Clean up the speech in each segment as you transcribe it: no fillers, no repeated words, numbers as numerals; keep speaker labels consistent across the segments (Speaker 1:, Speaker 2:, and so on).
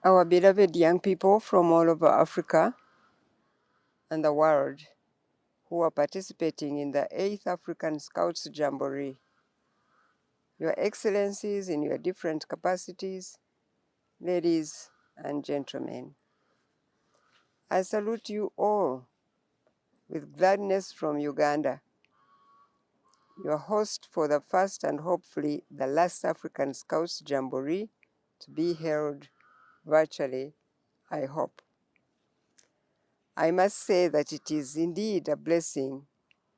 Speaker 1: Our beloved young people from all over Africa and the world who are participating in the 8th African Scouts Jamboree, Your Excellencies in your different capacities, ladies and gentlemen, I salute you all with gladness from Uganda, your host for the first and hopefully the last African Scouts Jamboree to be held virtually, I hope. I must say that it is indeed a blessing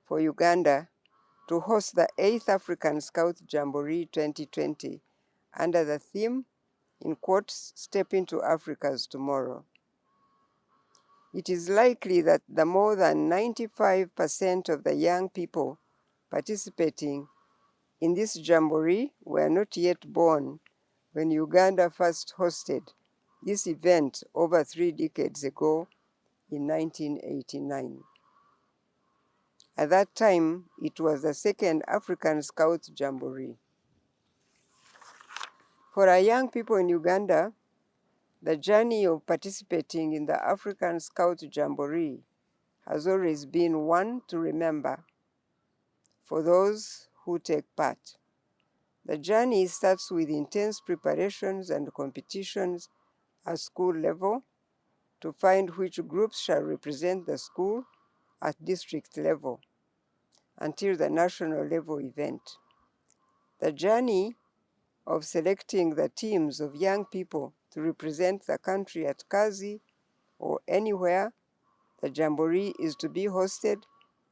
Speaker 1: for Uganda to host the 8th African Scout Jamboree 2020 under the theme, in quotes, "Step into Africa's Tomorrow." It is likely that the more than 95% of the young people participating in this Jamboree were not yet born when Uganda first hosted this event over 3 decades ago in 1989. At that time, it was the second African Scout Jamboree. For our young people in Uganda, the journey of participating in the African Scout Jamboree has always been one to remember for those who take part. The journey starts with intense preparations and competitions at school level to find which groups shall represent the school at district level until the national level event. The journey of selecting the teams of young people to represent the country at Kazi or anywhere the Jamboree is to be hosted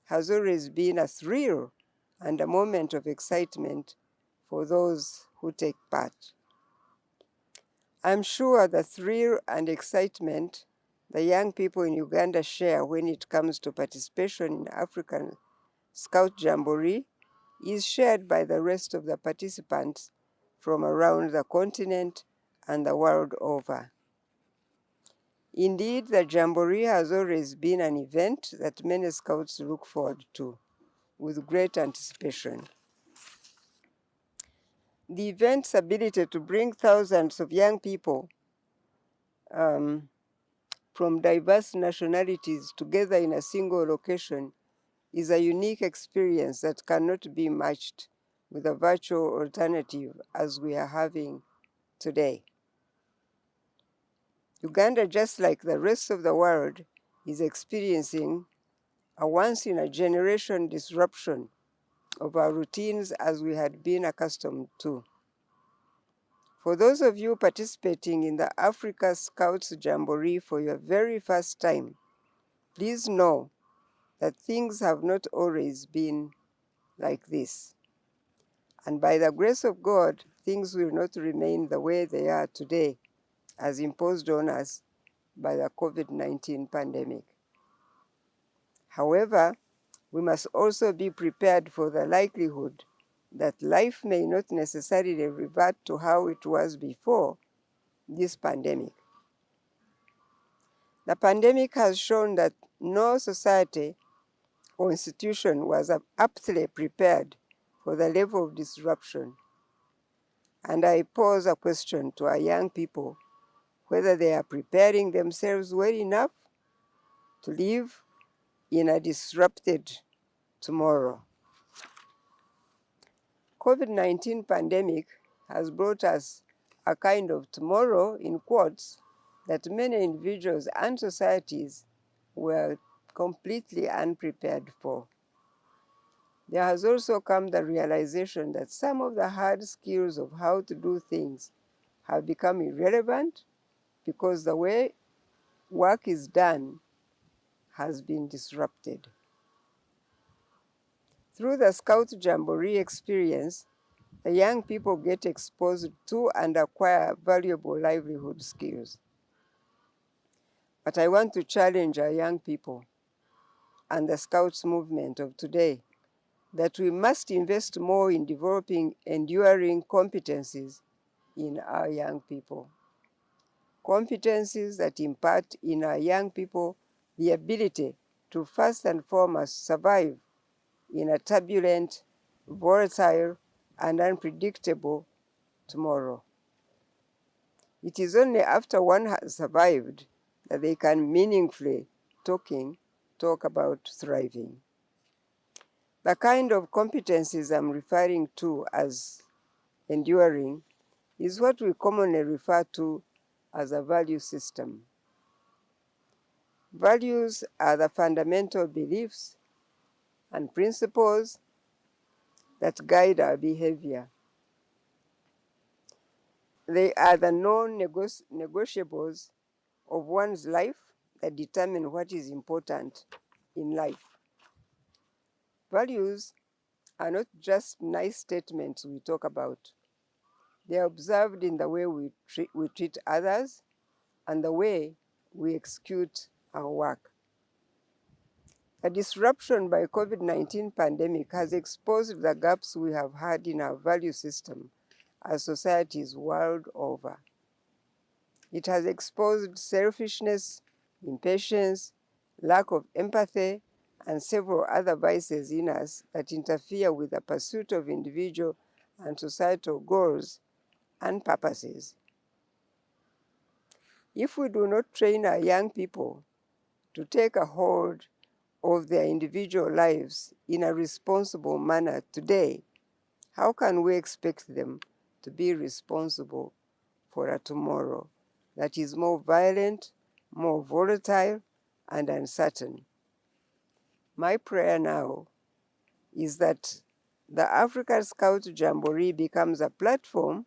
Speaker 1: has always been a thrill and a moment of excitement for those who take part. I'm sure the thrill and excitement the young people in Uganda share when it comes to participation in African Scout Jamboree is shared by the rest of the participants from around the continent and the world over. Indeed, the Jamboree has always been an event that many Scouts look forward to with great anticipation. The event's ability to bring thousands of young people from diverse nationalities together in a single location is a unique experience that cannot be matched with a virtual alternative as we are having today. Uganda, just like the rest of the world, is experiencing a once-in-a-generation disruption of our routines as we had been accustomed to. For those of you participating in the Africa Scouts Jamboree for your very first time, please know that things have not always been like this. And by the grace of God, things will not remain the way they are today, as imposed on us by the COVID-19 pandemic. However, we must also be prepared for the likelihood that life may not necessarily revert to how it was before this pandemic. The pandemic has shown that no society or institution was aptly prepared for the level of disruption. And I pose a question to our young people, whether they are preparing themselves well enough to live in a disrupted tomorrow. COVID-19 pandemic has brought us a kind of tomorrow, in quotes, that many individuals and societies were completely unprepared for. There has also come the realization that some of the hard skills of how to do things have become irrelevant because the way work is done has been disrupted. Through the Scout Jamboree experience, the young people get exposed to and acquire valuable livelihood skills. But I want to challenge our young people and the Scouts movement of today that we must invest more in developing enduring competencies in our young people. Competencies that impart in our young people the ability to first and foremost survive in a turbulent, volatile, and unpredictable tomorrow. It is only after one has survived that they can meaningfully talk about thriving. The kind of competencies I'm referring to as enduring is what we commonly refer to as a value system. Values are the fundamental beliefs and principles that guide our behavior. They are the non-negotiables of one's life that determine what is important in life. Values are not just nice statements we talk about. They are observed in the way we treat others and the way we execute our work. The disruption by COVID-19 pandemic has exposed the gaps we have had in our value system as societies world over. It has exposed selfishness, impatience, lack of empathy, and several other vices in us that interfere with the pursuit of individual and societal goals and purposes. If we do not train our young people to take a hold of their individual lives in a responsible manner today, how can we expect them to be responsible for a tomorrow that is more violent, more volatile, and uncertain? My prayer now is that the African Scout Jamboree becomes a platform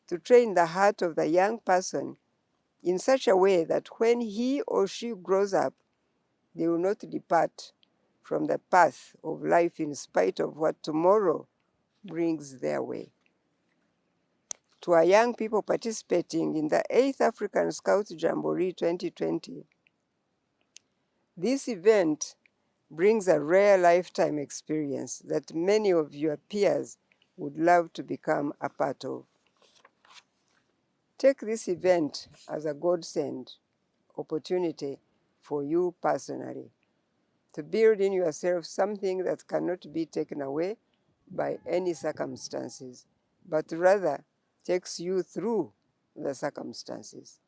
Speaker 1: to train the heart of the young person in such a way that when he or she grows up, they will not depart from the path of life in spite of what tomorrow brings their way. To our young people participating in the 8th African Scout Jamboree 2020, this event brings a rare lifetime experience that many of your peers would love to become a part of. Take this event as a godsend opportunity for you personally to build in yourself something that cannot be taken away by any circumstances, but rather takes you through the circumstances.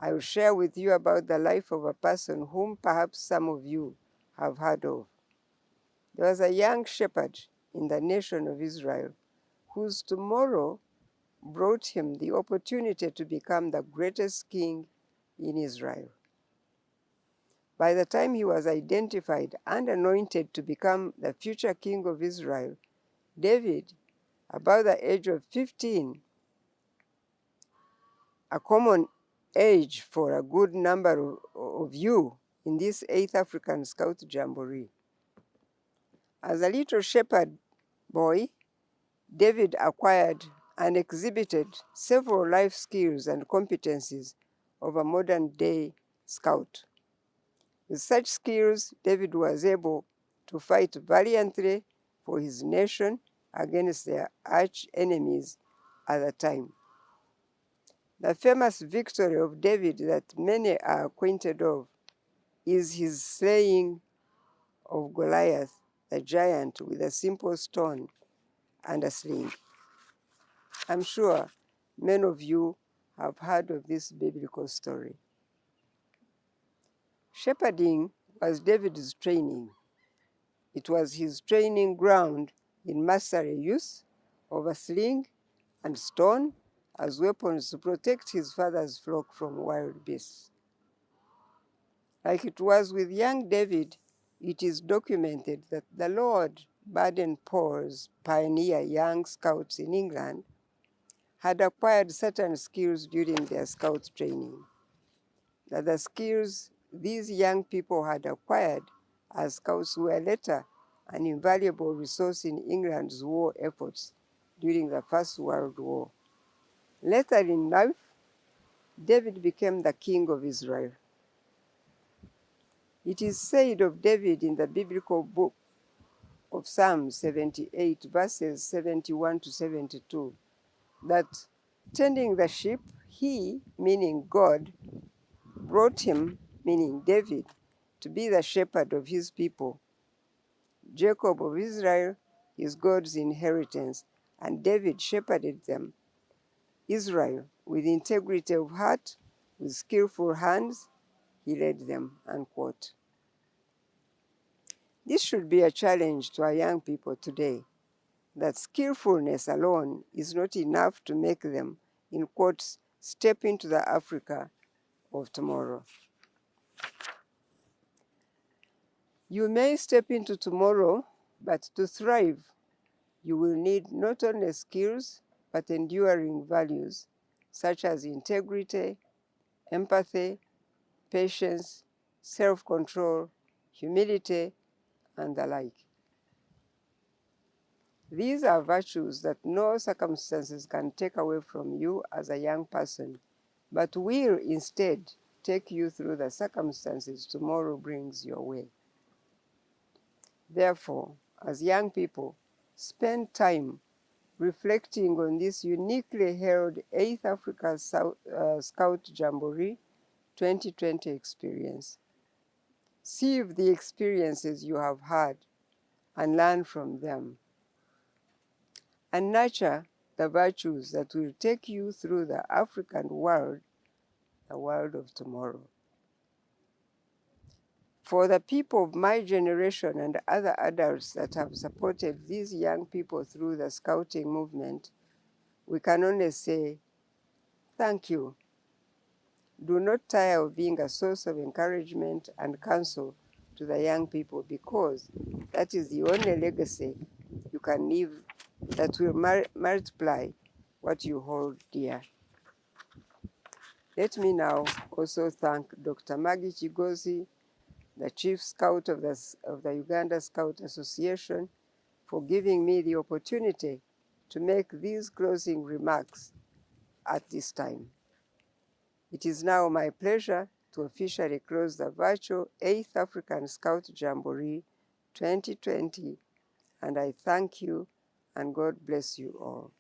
Speaker 1: I will share with you about the life of a person whom perhaps some of you have heard of. There was a young shepherd in the nation of Israel whose tomorrow brought him the opportunity to become the greatest king in Israel. By the time he was identified and anointed to become the future king of Israel, David, about the age of 15, a common age for a good number of you in this 8th African Scout Jamboree. As a little shepherd boy, David acquired and exhibited several life skills and competencies of a modern-day scout. With such skills, David was able to fight valiantly for his nation against their arch enemies at the time. The famous victory of David that many are acquainted of is his slaying of Goliath, the giant, with a simple stone and a sling. I'm sure many of you have heard of this biblical story. Shepherding was David's training. It was his training ground in mastery use of a sling and stone as weapons to protect his father's flock from wild beasts. Like it was with young David, it is documented that the Lord Baden-Powell's pioneer young scouts in England had acquired certain skills during their scout training. That the skills these young people had acquired as scouts were later an invaluable resource in England's war efforts during the First World War. Later in life, David became the king of Israel. It is said of David in the biblical book of Psalm 78, verses 71 to 72, that tending the sheep, he, meaning God, brought him, meaning David, to be the shepherd of his people. Jacob of Israel is God's inheritance, and David shepherded them Israel, with integrity of heart, with skillful hands, he led them, unquote. This should be a challenge to our young people today, that skillfulness alone is not enough to make them, in quotes, step into the Africa of tomorrow. You may step into tomorrow, but to thrive, you will need not only skills, but enduring values, such as integrity, empathy, patience, self-control, humility, and the like. These are virtues that no circumstances can take away from you as a young person, but will instead take you through the circumstances tomorrow brings your way. Therefore, as young people, spend time reflecting on this uniquely held 8th Africa Scout Jamboree 2020 experience. Sieve the experiences you have had and learn from them, and nurture the virtues that will take you through the African world, the world of tomorrow. For the people of my generation and other adults that have supported these young people through the Scouting movement, we can only say, thank you. Do not tire of being a source of encouragement and counsel to the young people, because that is the only legacy you can leave that will multiply what you hold dear. Let me now also thank Dr. Maggie Chigozi, the Chief Scout of the Uganda Scout Association, for giving me the opportunity to make these closing remarks at this time. It is now my pleasure to officially close the virtual 8th African Scout Jamboree 2020, and I thank you and God bless you all.